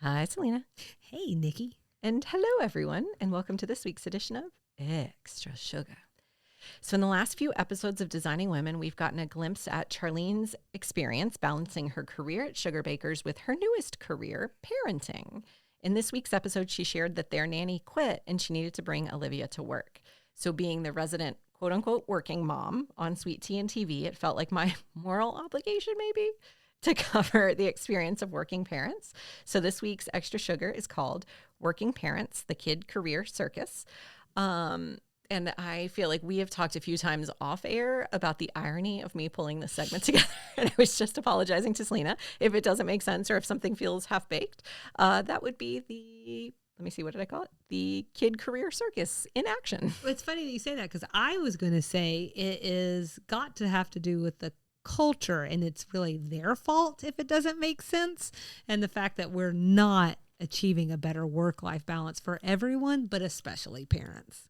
Hi, Selena. Hey, Nikki. And hello, everyone, and welcome to this week's edition of Extra Sugar. So in the last few episodes of Designing Women, we've gotten a glimpse at Charlene's experience balancing her career at Sugar Bakers with her newest career, parenting. In this week's episode, she shared that their nanny quit and she needed to bring Olivia to work. So being the resident quote-unquote working mom on Sweet Tea and TV, it felt like my moral obligation maybe to cover the experience of working parents. So this week's Extra Sugar is called Working Parents, the Kid Career Circus. And I feel like we have talked a few times off air about the irony of me pulling this segment together. And I was just apologizing to Selena if it doesn't make sense or if something feels half-baked. That would be let me see, what did I call it? The Kid Career Circus in action. It's funny that you say that because I was going to say it is got to have to do with the culture, and it's really their fault if it doesn't make sense, and the fact that we're not achieving a better work-life balance for everyone, but especially parents.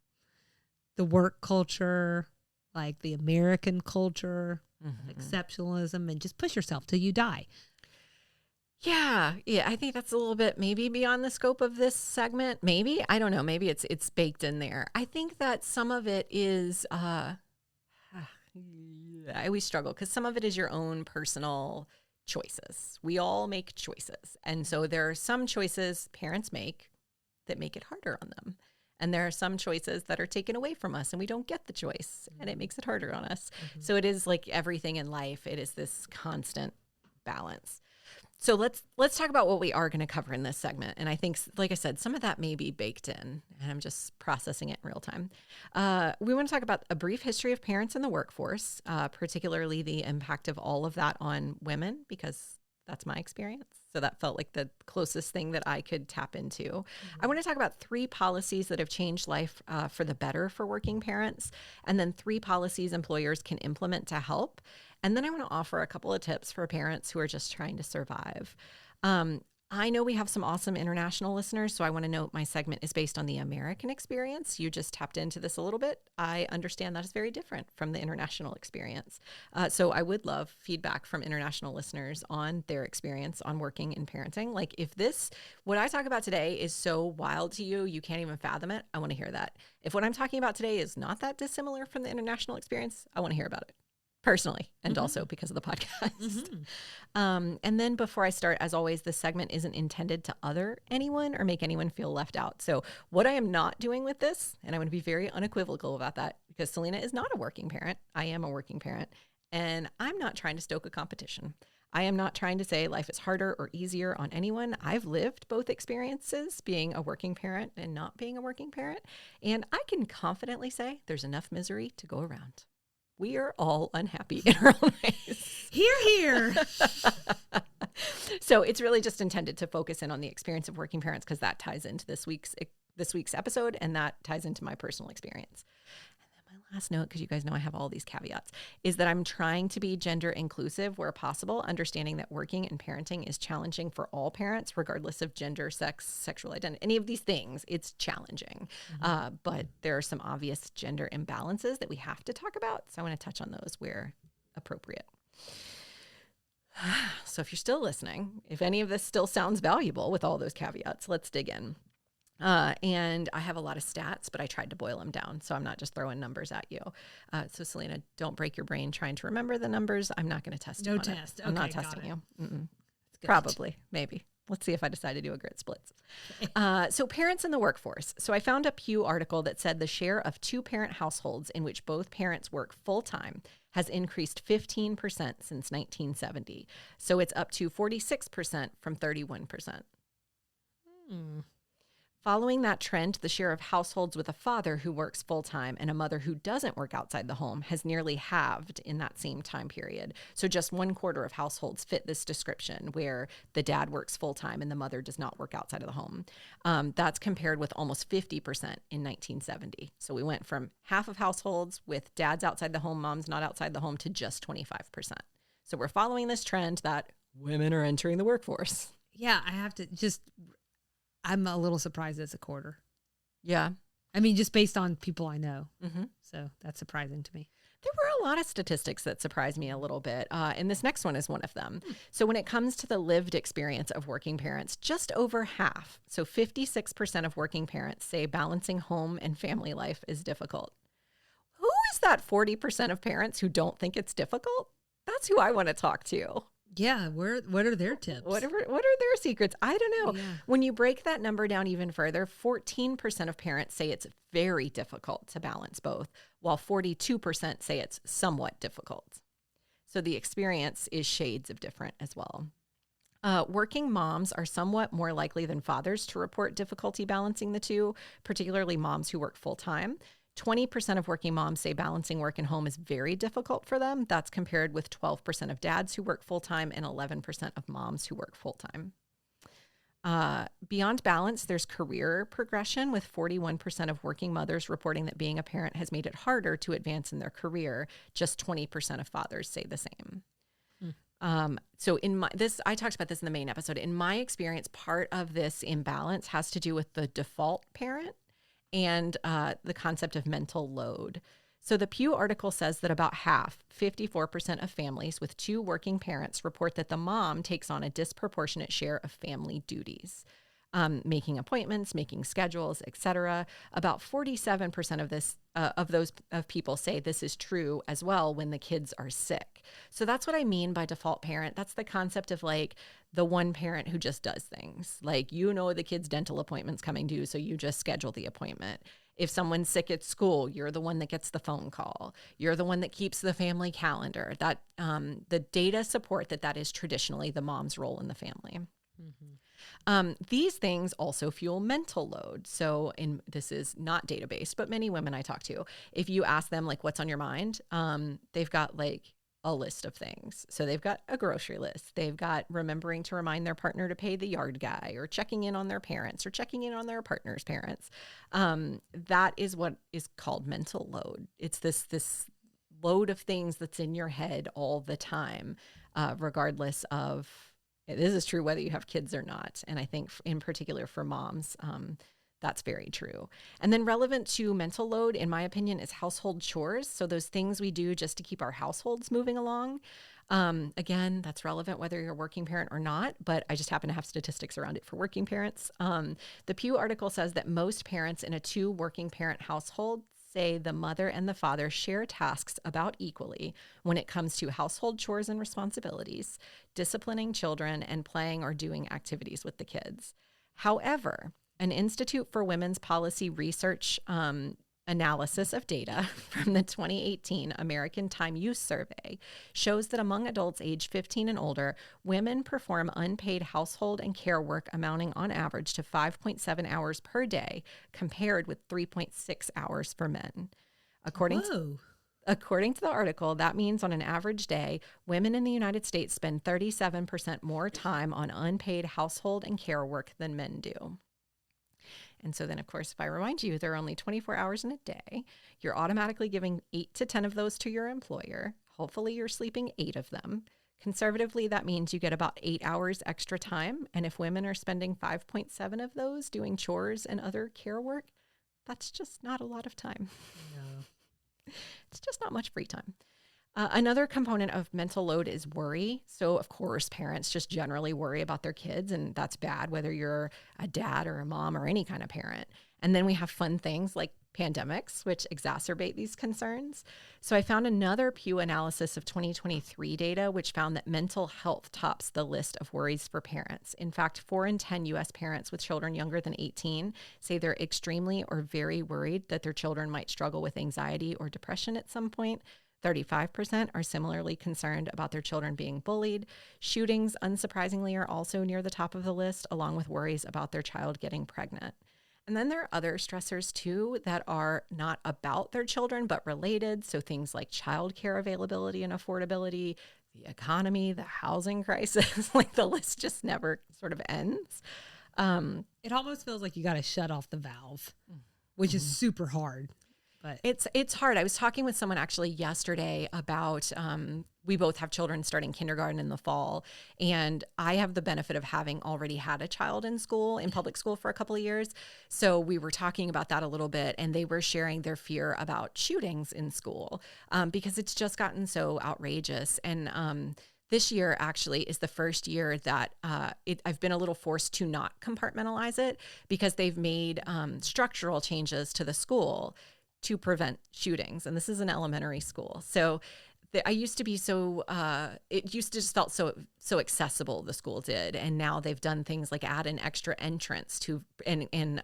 The work culture, like the American culture, exceptionalism, and just push yourself till you die. Yeah, I think that's a little bit maybe beyond the scope of this segment. Maybe, I don't know, maybe it's baked in there. I think that some of it is I always struggle because some of it is your own personal choices. We all make choices. And so there are some choices parents make that make it harder on them. And there are some choices that are taken away from us and we don't get the choice and it makes it harder on us. So it is like everything in life. It is this constant balance. So let's talk about what we are going to cover in this segment. And I think, like I said, some of that may be baked in, and I'm just processing it in real time. We want to talk about a brief history of parents in the workforce, particularly the impact of all of that on women, because that's my experience. So that felt like the closest thing that I could tap into. I want to talk about 3 policies that have changed life for the better for working parents, and then 3 policies employers can implement to help. And then I want to offer a couple of tips for parents who are just trying to survive. I know we have some awesome international listeners, so I want to note my segment is based on the American experience. You just tapped into this a little bit. I understand that is very different from the international experience. So I would love feedback from international listeners on their experience on working and parenting. Like if what I talk about today is so wild to you, you can't even fathom it, I want to hear that. If what I'm talking about today is not that dissimilar from the international experience, I want to hear about it. Personally, and also because of the podcast. And then before I start, as always, this segment isn't intended to other anyone or make anyone feel left out. So what I am not doing with this, and I want to be very unequivocal about that, because Selena is not a working parent. I am a working parent, and I'm not trying to stoke a competition. I am not trying to say life is harder or easier on anyone. I've lived both experiences, being a working parent and not being a working parent. And I can confidently say there's enough misery to go around. We are all unhappy in our own ways. Hear, hear. So it's really just intended to focus in on the experience of working parents because that ties into this week's episode, and that ties into my personal experience. And then my last note, because you guys know I have all these caveats, is that I'm trying to be gender inclusive where possible, understanding that working and parenting is challenging for all parents, regardless of gender, sex, sexual identity, any of these things. It's challenging. But there are some obvious gender imbalances that we have to talk about. So I want to touch on those where appropriate. So if you're still listening, if any of this still sounds valuable with all those caveats, let's dig in. And I have a lot of stats, but I tried to boil them down. So I'm not just throwing numbers at you. So Selena, don't break your brain trying to remember the numbers. I'm not going to test you. No on test. it. I'm not testing you. Probably, maybe. Let's see if I decide to do a grit splits. So parents in the workforce. So I found a Pew article that said the share of 2-parent households in which both parents work full-time has increased 15% since 1970. So it's up to 46% from 31%. Following that trend, the share of households with a father who works full-time and a mother who doesn't work outside the home has nearly halved in that same time period. So just 1/4 of households fit this description where the dad works full-time and the mother does not work outside of the home. That's compared with almost 50% in 1970. So we went from half of households with dads outside the home, moms not outside the home, to just 25%. So we're following this trend that women are entering the workforce. Yeah, I have to I'm a little surprised it's 1/4. Yeah. I mean, just based on people I know. So that's surprising to me. There were a lot of statistics that surprised me a little bit, and this next one is one of them. So when it comes to the lived experience of working parents, just over half, so 56% of working parents say balancing home and family life is difficult. Who is that 40% of parents who don't think it's difficult? That's who I want to talk to. Yeah, what are their tips? What are their secrets? I don't know. Yeah. When you break that number down even further, 14% of parents say it's very difficult to balance both, while 42% say it's somewhat difficult. So the experience is shades of different as well. Working moms are somewhat more likely than fathers to report difficulty balancing the two, particularly moms who work full-time. 20% of working moms say balancing work and home is very difficult for them. That's compared with 12% of dads who work full-time and 11% of moms who work full-time. Beyond balance, there's career progression, with 41% of working mothers reporting that being a parent has made it harder to advance in their career. Just 20% of fathers say the same. So I talked about this in the main episode. In my experience, part of this imbalance has to do with the default parent and the concept of mental load. So the Pew article says that about half, 54% of families with two working parents report that the mom takes on a disproportionate share of family duties, making appointments, making schedules, etc. About 47% of people say this is true as well when the kids are sick. So that's what I mean by default parent. That's the concept of like the one parent who just does things. Like, the kid's dental appointment's coming due, so you just schedule the appointment. If someone's sick at school, you're the one that gets the phone call. You're the one that keeps the family calendar. That the data support that is traditionally the mom's role in the family. Mm-hmm. These things also fuel mental load. So this is not data-based, but many women I talk to, if you ask them like, what's on your mind? They've got like a list of things. So they've got a grocery list. They've got remembering to remind their partner to pay the yard guy, or checking in on their parents, or checking in on their partner's parents. That is what is called mental load. It's this load of things that's in your head all the time, regardless of, this is true whether you have kids or not. And I think in particular for moms, that's very true. And then relevant to mental load, in my opinion, is household chores. So those things we do just to keep our households moving along. Again, that's relevant whether you're a working parent or not, but I just happen to have statistics around it for working parents. The Pew article says that most parents in a two working parent household say the mother and the father share tasks about equally when it comes to household chores and responsibilities, disciplining children, and playing or doing activities with the kids. However, an Institute for Women's Policy Research analysis of data from the 2018 American Time Use Survey shows that among adults age 15 and older, women perform unpaid household and care work amounting on average to 5.7 hours per day, compared with 3.6 hours for men. According to the article, that means on an average day, women in the United States spend 37% more time on unpaid household and care work than men do. And so then, of course, if I remind you there are only 24 hours in a day, you're automatically giving 8 to 10 of those to your employer. Hopefully you're sleeping 8 of them. Conservatively, that means you get about 8 hours extra time. And if women are spending 5.7 of those doing chores and other care work, that's just not a lot of time. No. It's just not much free time. Another component of mental load is worry. So, of course, parents just generally worry about their kids, and that's bad, whether you're a dad or a mom or any kind of parent. And then we have fun things like pandemics, which exacerbate these concerns. So I found another Pew analysis of 2023 data, which found that mental health tops the list of worries for parents. In fact, 4 in 10 U.S. parents with children younger than 18 say they're extremely or very worried that their children might struggle with anxiety or depression at some point. 35% are similarly concerned about their children being bullied. Shootings, unsurprisingly, are also near the top of the list, along with worries about their child getting pregnant. And then there are other stressors, too, that are not about their children, but related. So things like childcare availability and affordability, the economy, the housing crisis, like the list just never sort of ends. It almost feels like you got to shut off the valve, which is super hard. But It's hard. I was talking with someone actually yesterday about we both have children starting kindergarten in the fall, and I have the benefit of having already had a child in school, in public school for a couple of years. So we were talking about that a little bit, and they were sharing their fear about shootings in school because it's just gotten so outrageous. And this year actually is the first year that I've been a little forced to not compartmentalize it because they've made structural changes to the school to prevent shootings. And this is an elementary school. So I used to be it used to just felt so accessible, the school did. And now they've done things like add an extra entrance to and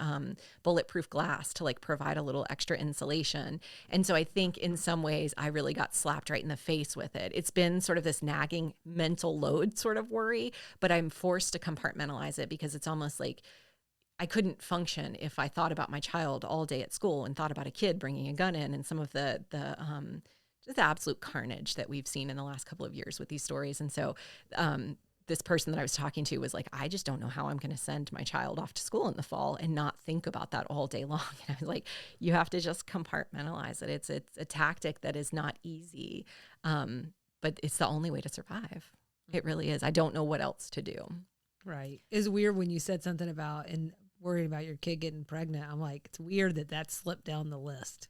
bulletproof glass to like provide a little extra insulation. And so I think in some ways I really got slapped right in the face with it. It's been sort of this nagging mental load sort of worry, but I'm forced to compartmentalize it because it's almost like I couldn't function if I thought about my child all day at school and thought about a kid bringing a gun in and some of the just the absolute carnage that we've seen in the last couple of years with these stories. And so this person that I was talking to was like, I just don't know how I'm going to send my child off to school in the fall and not think about that all day long. And I was like, you have to just compartmentalize it. It's a tactic that is not easy, but it's the only way to survive. It really is. I don't know what else to do. right. It's weird when you said something about and worried about your kid getting pregnant. I'm like, it's weird that slipped down the list.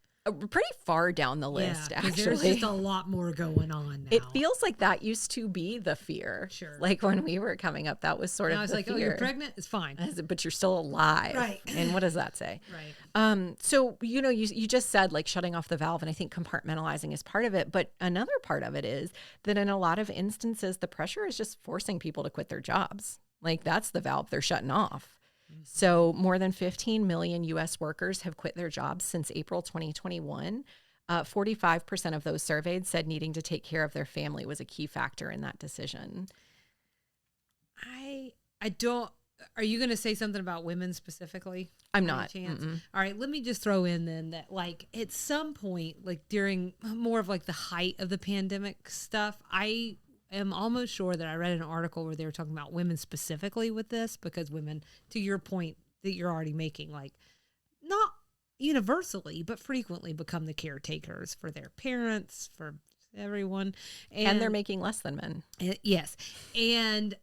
Pretty far down the list, actually. There's just a lot more going on now. It feels like that used to be the fear. Sure. Like when we were coming up, that was sort of I was the like, fear. oh, you're pregnant? It's fine. But you're still alive. Right. And what does that say? Right. So, you just said like shutting off the valve, and I think compartmentalizing is part of it. But another part of it is that in a lot of instances, the pressure is just forcing people to quit their jobs. Like that's the valve they're shutting off. So more than 15 million U.S. workers have quit their jobs since April 2021. 45% of those surveyed said needing to take care of their family was a key factor in that decision. I don't. Are you going to say something about women specifically? I'm not. All right, let me just throw in then that like at some point, like during more of like the height of the pandemic stuff, I am almost sure that I read an article where they were talking about women specifically with this because women, to your point that you're already making, like not universally, but frequently become the caretakers for their parents, for everyone. And they're making less than men. Yes. And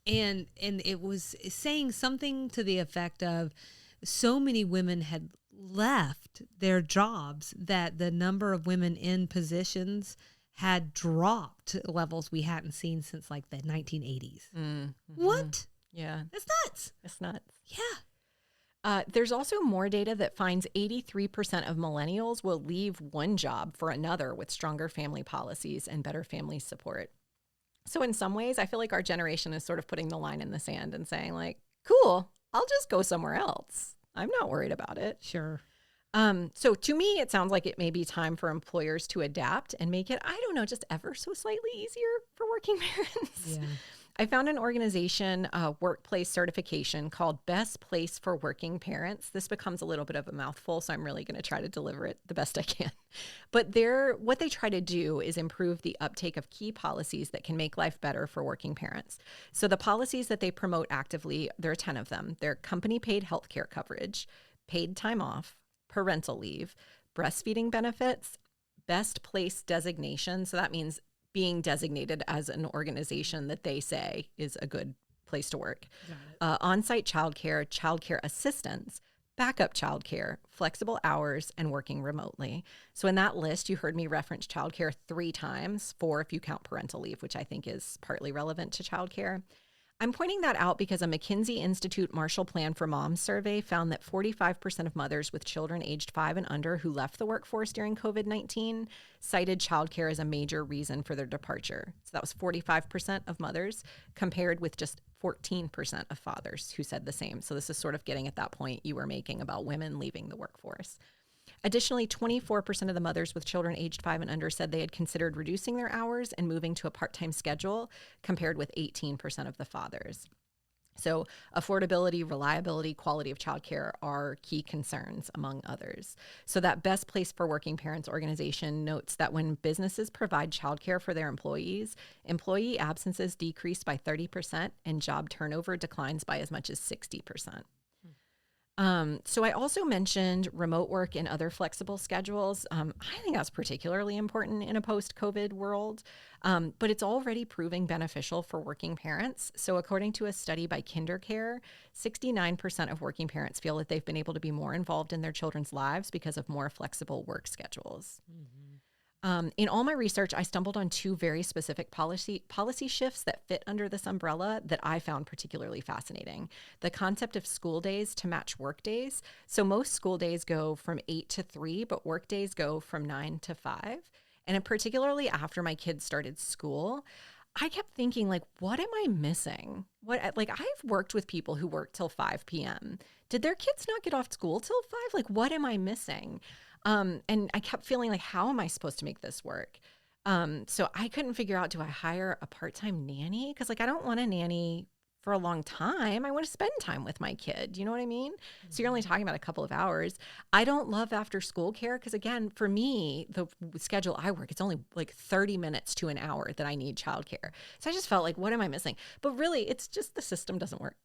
it was saying something to the effect of so many women had left their jobs that the number of women in positions had dropped to levels we hadn't seen since like the 1980s. Mm-hmm. What? Yeah. That's nuts. It's nuts. Yeah. There's also more data that finds 83% of millennials will leave one job for another with stronger family policies and better family support. So in some ways, I feel like our generation is sort of putting the line in the sand and saying like, cool, I'll just go somewhere else. I'm not worried about it. Sure. So to me, it sounds like it may be time for employers to adapt and make it, I don't know, just ever so slightly easier for working parents. Yeah. I found an organization workplace certification called Best Place for Working Parents. This becomes a little bit of a mouthful, so I'm really going to try to deliver it the best I can. But what they try to do is improve the uptake of key policies that can make life better for working parents. So the policies that they promote actively, there are 10 of them. They're company paid healthcare coverage, paid time off, parental leave, breastfeeding benefits, best place designation. So that means being designated as an organization that they say is a good place to work. On-site childcare assistance, backup childcare, flexible hours, and working remotely. So in that list, you heard me reference childcare 3 times, 4 if you count parental leave, which I think is partly relevant to childcare. I'm pointing that out because a McKinsey Institute Marshall Plan for Moms survey found that 45% of mothers with children aged 5 and under who left the workforce during COVID-19 cited childcare as a major reason for their departure. So that was 45% of mothers compared with just 14% of fathers who said the same. So this is sort of getting at that point you were making about women leaving the workforce. Additionally, 24% of the mothers with children aged 5 and under said they had considered reducing their hours and moving to a part-time schedule, compared with 18% of the fathers. So affordability, reliability, quality of childcare are key concerns, among others. So that Best Place for Working Parents organization notes that when businesses provide childcare for their employees, employee absences decrease by 30% and job turnover declines by as much as 60%. So I also mentioned remote work and other flexible schedules. I think that's particularly important in a post-COVID world, but it's already proving beneficial for working parents. So according to a study by KinderCare, 69% of working parents feel that they've been able to be more involved in their children's lives because of more flexible work schedules. Mm-hmm. In all my research, I stumbled on two very specific policy shifts that fit under this umbrella that I found particularly fascinating. The concept of school days to match work days. So most school days go from 8 to 3, but work days go from 9 to 5. And particularly after my kids started school, I kept thinking, like, what am I missing? Like, I've worked with people who work till 5 p.m. Did their kids not get off school till 5? Like, what am I missing? And I kept feeling like, how am I supposed to make this work? So I couldn't figure out, do I hire a part-time nanny? Because like, I don't want a nanny for a long time. I want to spend time with my kid. You know what I mean? Mm-hmm. So you're only talking about a couple of hours. I don't love after school care because again, for me, the schedule I work, it's only like 30 minutes to an hour that I need childcare. So I just felt like, what am I missing? But really, it's just the system doesn't work.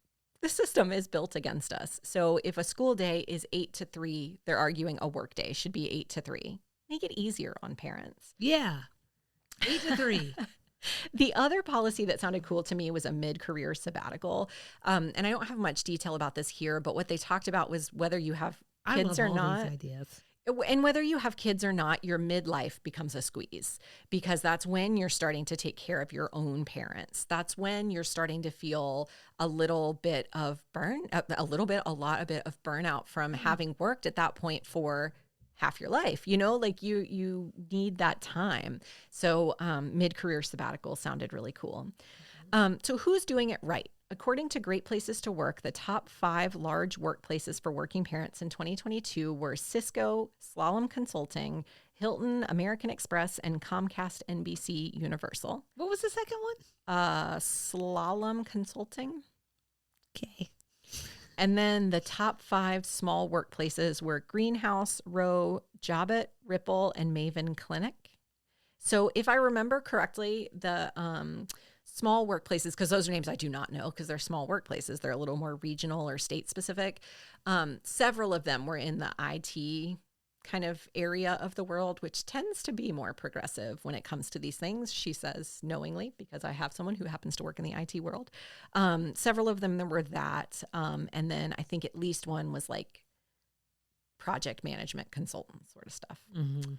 The system is built against us. So if a school day is 8 to 3, they're arguing a work day should be 8 to 3. Make it easier on parents. Yeah. 8 to 3. The other policy that sounded cool to me was a mid-career sabbatical. And I don't have much detail about this here, but what they talked about was whether you have kids or not. These ideas. And whether you have kids or not, your midlife becomes a squeeze because that's when you're starting to take care of your own parents. That's when you're starting to feel a lot of burnout from having worked at that point for half your life, you know, like you need that time. So mid-career sabbatical sounded really cool. So who's doing it right? According to Great Places to Work, the top 5 large workplaces for working parents in 2022 were Cisco, Slalom Consulting, Hilton, American Express, and Comcast NBC Universal. What was the second one? Slalom Consulting. Okay. And then the top 5 small workplaces were Greenhouse, Row, Jobit, Ripple, and Maven Clinic. So if I remember correctly, the small workplaces, because those are names I do not know because they're small workplaces. They're a little more regional or state specific. Several of them were in the IT kind of area of the world, which tends to be more progressive when it comes to these things, she says knowingly, because I have someone who happens to work in the IT world. Several of them were that. And then I think at least one was like project management consultant sort of stuff. Mm-hmm.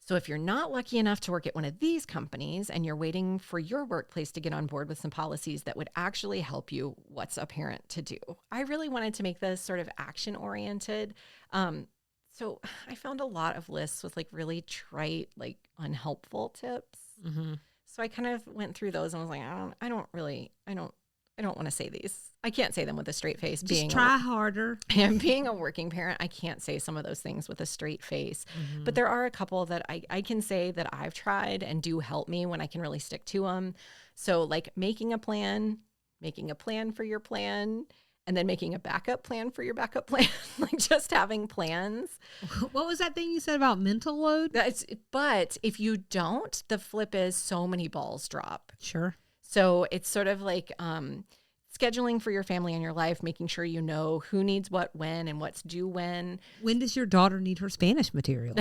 So if you're not lucky enough to work at one of these companies and you're waiting for your workplace to get on board with some policies that would actually help you, what's a parent to do? I really wanted to make this sort of action-oriented. So I found a lot of lists with like really trite, like unhelpful tips. Mm-hmm. So I kind of went through those and was like, I don't want to say these. I can't say them with a straight face. Just try harder. And being a working parent, I can't say some of those things with a straight face. Mm-hmm. But there are a couple that I can say that I've tried and do help me when I can really stick to them. So like making a plan for your plan, and then making a backup plan for your backup plan, like just having plans. What was that thing you said about mental load? But if you don't, the flip is so many balls drop. Sure. So it's sort of like scheduling for your family and your life, making sure you know who needs what when and what's due when. When does your daughter need her Spanish material?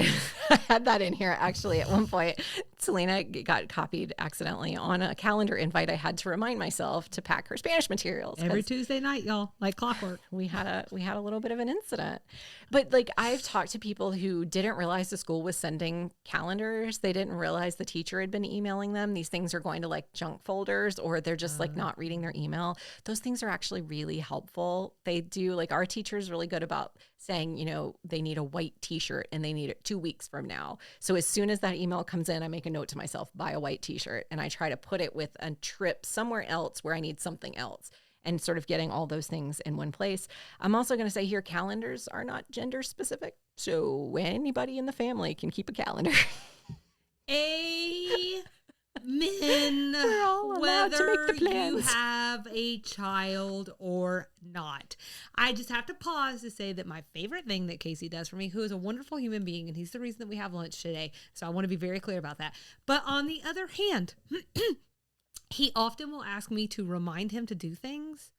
I had that in here actually at one point. Selena got copied accidentally on a calendar invite. I had to remind myself to pack her Spanish materials. Every Tuesday night, y'all, like clockwork. We had a little bit of an incident. But like I've talked to people who didn't realize the school was sending calendars. They didn't realize the teacher had been emailing them. These things are going to like junk folders, or they're just like not reading their email. Those things are actually really helpful. They do, like our teacher is really good about saying, you know, they need a white t-shirt and they need it 2 weeks from now. So as soon as that email comes in, I make a note to myself, buy a white t-shirt. And I try to put it with a trip somewhere else where I need something else, and sort of getting all those things in one place. I'm also going to say here, calendars are not gender specific. So anybody in the family can keep a calendar. Men, we're all allowed to make the plans. You have a child or not. I just have to pause to say that my favorite thing that Casey does for me, who is a wonderful human being, and he's the reason that we have lunch today, so I want to be very clear about that. But on the other hand, he often will ask me to remind him to do things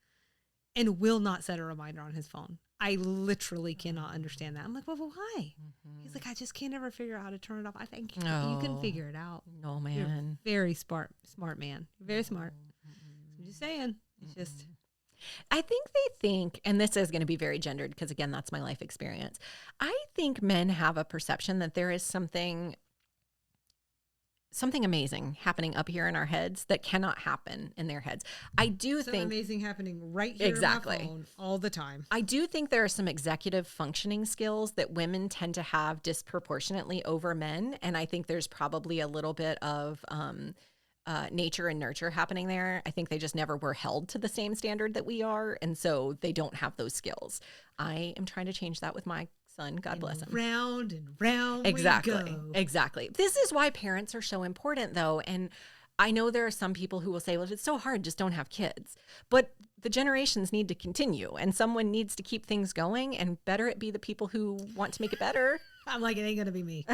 and will not set a reminder on his phone. I literally cannot understand that. I'm like, well, why? He's like, I just can't ever figure out how to turn it off. I think you can figure it out. No, man. You're a very smart man. You're very smart. I'm just saying. It's just. I think they think, and this is going to be very gendered because, again, that's my life experience. I think men have a perception that there is something amazing happening up here in our heads that cannot happen in their heads. I do think amazing happening right here exactly on my phone all the time. I do think there are some executive functioning skills that women tend to have disproportionately over men, and I think there's probably a little bit of nature and nurture happening there. I think they just never were held to the same standard that we are, and so they don't have those skills. I am trying to change that with my son. God bless him. Round and round exactly. we go. Exactly. This is why parents are so important, though. And I know there are some people who will say, well, if it's so hard, just don't have kids. But the generations need to continue, and someone needs to keep things going, and better it be the people who want to make it better. I'm like, it ain't going to be me.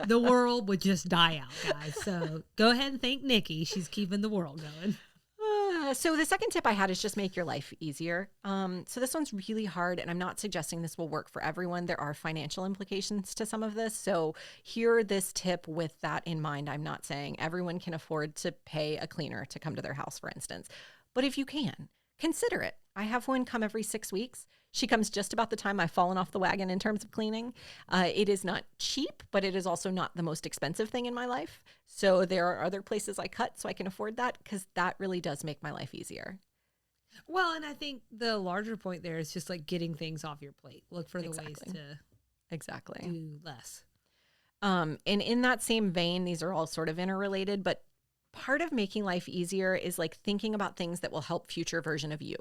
The world would just die out, guys. So go ahead and thank Nikki. She's keeping the world going. So the second tip I had is just make your life easier. So this one's really hard, and I'm not suggesting this will work for everyone. There are financial implications to some of this. So hear this tip with that in mind. I'm not saying everyone can afford to pay a cleaner to come to their house, for instance. But if you can, consider it. I have one come every 6 weeks. She comes just about the time I've fallen off the wagon in terms of cleaning. It is not cheap, but it is also not the most expensive thing in my life. So there are other places I cut so I can afford that, because that really does make my life easier. Well, and I think the larger point there is just like getting things off your plate. Look for the ways to do less. And in that same vein, these are all sort of interrelated, but part of making life easier is like thinking about things that will help future version of you.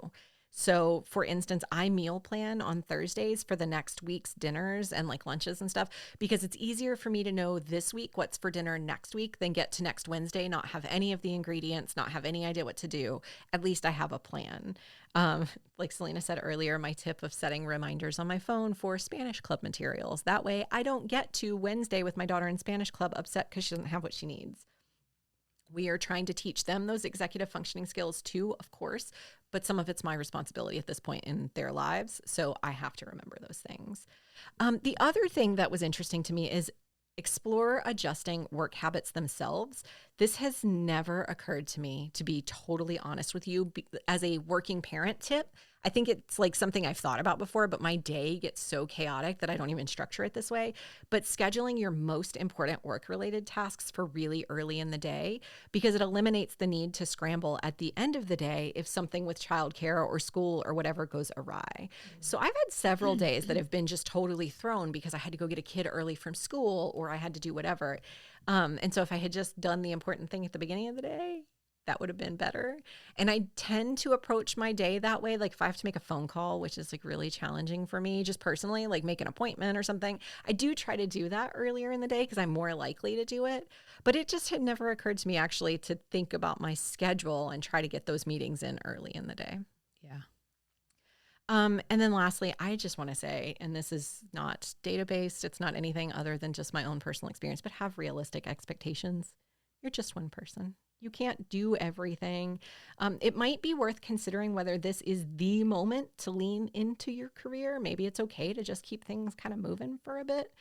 So for instance, I meal plan on Thursdays for the next week's dinners and like lunches and stuff, because it's easier for me to know this week what's for dinner next week than get to next Wednesday, not have any of the ingredients, not have any idea what to do. At least I have a plan. Like Selena said earlier, my tip of setting reminders on my phone for Spanish club materials. That way I don't get to Wednesday with my daughter in Spanish club upset because she doesn't have what she needs. We are trying to teach them those executive functioning skills too, of course, but some of it's my responsibility at this point in their lives. So I have to remember those things. The other thing that was interesting to me is explore adjusting work habits themselves. This has never occurred to me, to be totally honest with you, as a working parent tip. I think it's like something I've thought about before, but my day gets so chaotic that I don't even structure it this way. But scheduling your most important work-related tasks for really early in the day, because it eliminates the need to scramble at the end of the day if something with childcare or school or whatever goes awry. So I've had several days that have been just totally thrown because I had to go get a kid early from school or I had to do whatever. And so if I had just done the important thing at the beginning of the day, that would have been better. And I tend to approach my day that way. Like if I have to make a phone call, which is like really challenging for me, just personally, like make an appointment or something, I do try to do that earlier in the day because I'm more likely to do it. But it just had never occurred to me actually to think about my schedule and try to get those meetings in early in the day. Yeah. And then lastly, I just want to say, and this is not data-based, it's not anything other than just my own personal experience, but have realistic expectations. You're just one person. You can't do everything. It might be worth considering whether this is the moment to lean into your career. Maybe it's okay to just keep things kind of moving for a bit.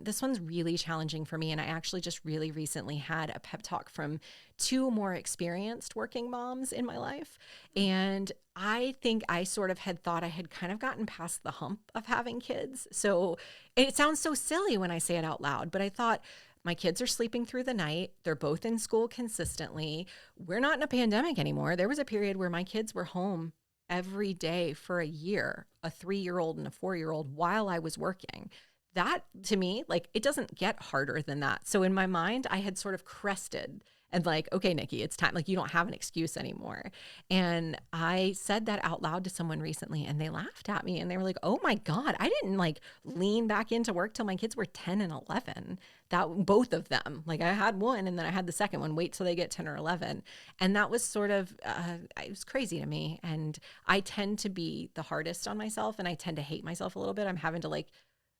This one's really challenging for me. And I actually just really recently had a pep talk from 2 more experienced working moms in my life. And I think I sort of had thought I had kind of gotten past the hump of having kids. So it sounds so silly when I say it out loud, but I thought, my kids are sleeping through the night. They're both in school consistently. We're not in a pandemic anymore. There was a period where my kids were home every day for a year, a 3-year-old and a 4-year-old, while I was working. That, to me, like, it doesn't get harder than that. So in my mind, I had sort of crested and like, okay, Nikki, it's time. Like, you don't have an excuse anymore. And I said that out loud to someone recently, and they laughed at me and they were like, oh my God, I didn't like lean back into work till my kids were 10 and 11. That both of them, like I had one and then I had the second one, wait till they get 10 or 11. And that was sort of, it was crazy to me. And I tend to be the hardest on myself, and I tend to hate myself a little bit. I'm having to like,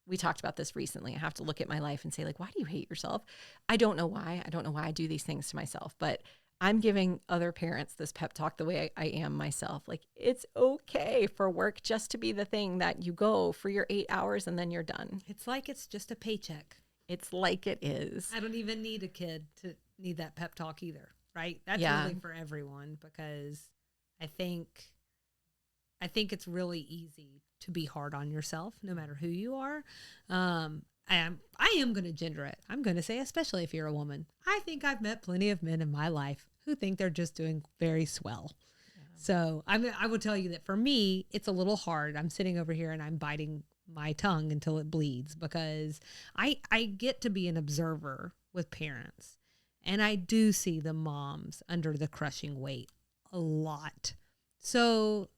we talked about this recently. I have to look at my life and say, like, why do you hate yourself? I don't know why. I don't know why I do these things to myself, but I'm giving other parents this pep talk the way I am myself. Like, it's okay for work just to be the thing that you go for your 8 hours and then you're done. It's like it's just a paycheck. It's like it is. I don't even need a kid to need that pep talk either, right? That's really for everyone, because I think it's really easy to be hard on yourself, no matter who you are. I am going to gender it. I'm going to say, especially if you're a woman. I think I've met plenty of men in my life who think they're just doing very swell. Yeah. So I will tell you that for me, it's a little hard. I'm sitting over here and I'm biting my tongue until it bleeds, because I get to be an observer with parents, and I do see the moms under the crushing weight a lot. So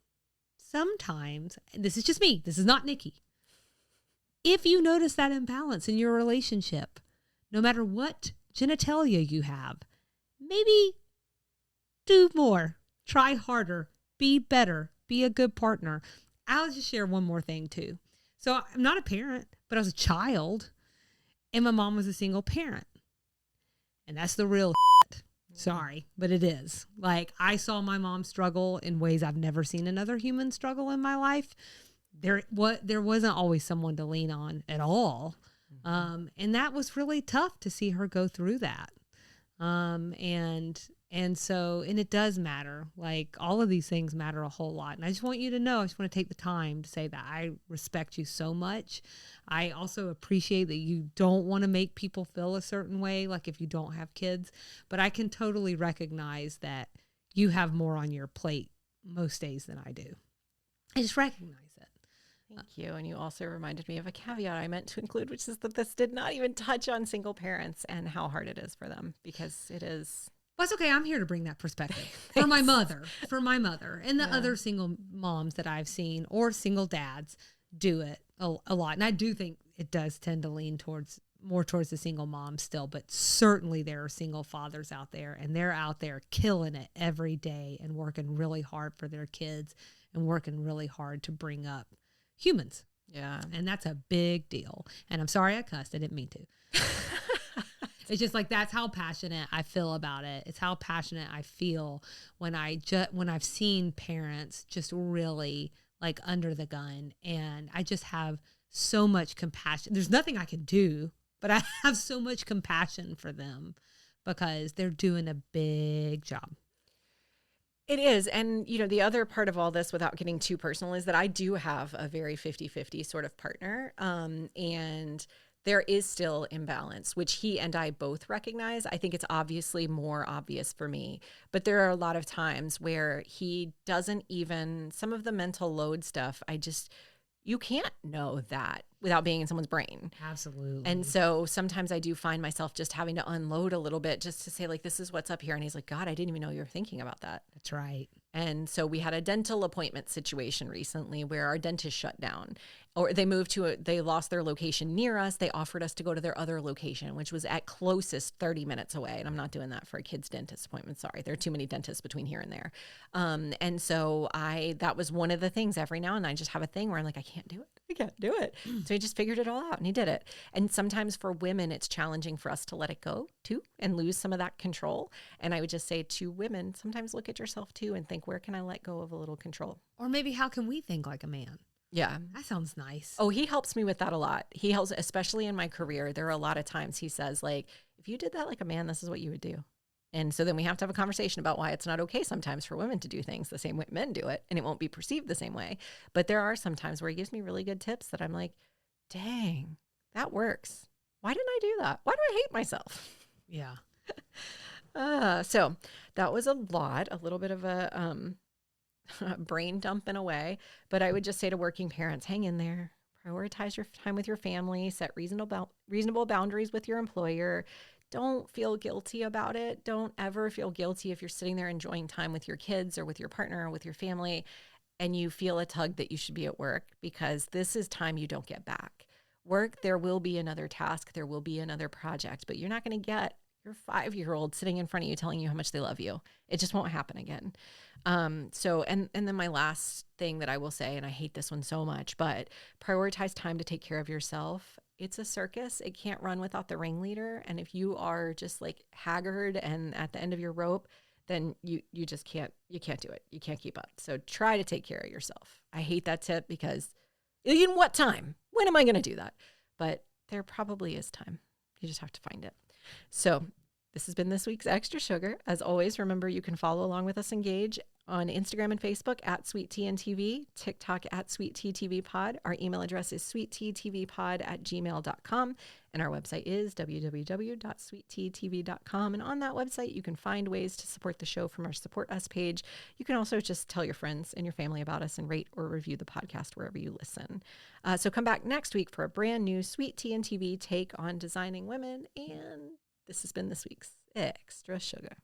sometimes, and this is just me, this is not Nikki, if you notice that imbalance in your relationship, no matter what genitalia you have, maybe do more, try harder, be better, be a good partner. I'll just share one more thing too. So I'm not a parent, but I was a child, and my mom was a single parent. And that's the real shit. Sorry, but it is. Like, I saw my mom struggle in ways I've never seen another human struggle in my life. There wasn't always someone to lean on at all. And that was really tough to see her go through that. And so it does matter. Like, all of these things matter a whole lot. And I just want you to know, I just want to take the time to say that I respect you so much. I also appreciate that you don't want to make people feel a certain way, like if you don't have kids, but I can totally recognize that you have more on your plate most days than I do. I just recognize it. Thank you. And you also reminded me of a caveat I meant to include, which is that this did not even touch on single parents and how hard it is for them, because it is. Well, it's okay. I'm here to bring that perspective for my mother, and the other single moms that I've seen, or single dads do it a lot. And I do think it does tend to lean more towards the single mom still, but certainly there are single fathers out there, and they're out there killing it every day and working really hard for their kids and working really hard to bring up humans. Yeah. And that's a big deal. And I'm sorry I cussed. I didn't mean to. It's just like, that's how passionate I feel about it. It's how passionate I feel when I've seen parents just really like under the gun, and I just have so much compassion. There's nothing I can do, but I have so much compassion for them because they're doing a big job. It is. And, the other part of all this, without getting too personal, is that I do have a very 50-50 sort of partner. And there is imbalance, imbalance, which he and I both recognize. I think it's obviously more obvious for me, but there are a lot of times where he doesn't even, some of the mental load stuff, you can't know that without being in someone's brain. Absolutely. And so sometimes I do find myself just having to unload a little bit just to say, like, this is what's up here. And he's like, God, I didn't even know you were thinking about that. That's right. And so we had a dental appointment situation recently where our dentist shut down, or they lost their location near us. They offered us to go to their other location, which was at closest 30 minutes away. And I'm not doing that for a kid's dentist appointment. Sorry. There are too many dentists between here and there. And so that was one of the things. Every now and then I just have a thing where I'm like, I can't do it. I can't do it. So he just figured it all out and he did it. And sometimes for women, it's challenging for us to let it go too and lose some of that control. And I would just say to women, sometimes look at yourself too and think, where can I let go of a little control? Or maybe how can we think like a man? Yeah. That sounds nice. Oh, he helps me with that a lot. He helps, especially in my career. There are a lot of times he says, like, if you did that like a man, this is what you would do. And so then we have to have a conversation about why it's not okay sometimes for women to do things the same way men do it, and it won't be perceived the same way. But there are some times where he gives me really good tips that I'm like, dang, that works. Why didn't I do that? Why do I hate myself? Yeah. So that was a little bit of a brain dump in a way. But I would just say to working parents, hang in there. Prioritize your time with your family. Set reasonable boundaries with your employer. Don't feel guilty about it. Don't ever feel guilty if you're sitting there enjoying time with your kids or with your partner or with your family and you feel a tug that you should be at work, because this is time you don't get back. Work, there will be another task, there will be another project, but you're not going to get your 5-year-old sitting in front of you telling you how much they love you. It just won't happen again. And then my last thing that I will say, and I hate this one so much, but prioritize time to take care of yourself. It's a circus. It can't run without the ringleader. And if you are just like haggard and at the end of your rope, then you just can't do it. You can't keep up. So try to take care of yourself. I hate that tip because in what time? When am I going to do that? But there probably is time. You just have to find it. So this has been this week's Extra Sugar. As always, remember you can follow along with us, engage on Instagram and Facebook at Sweet Tea and TV, TikTok at Sweet Tea TV Pod. Our email address is sweetteatvpod@gmail.com. And our website is www.sweetteatv.com. And on that website, you can find ways to support the show from our Support Us page. You can also just tell your friends and your family about us and rate or review the podcast wherever you listen. So come back next week for a brand new Sweet Tea and TV take on designing women. And this has been this week's Extra Sugar.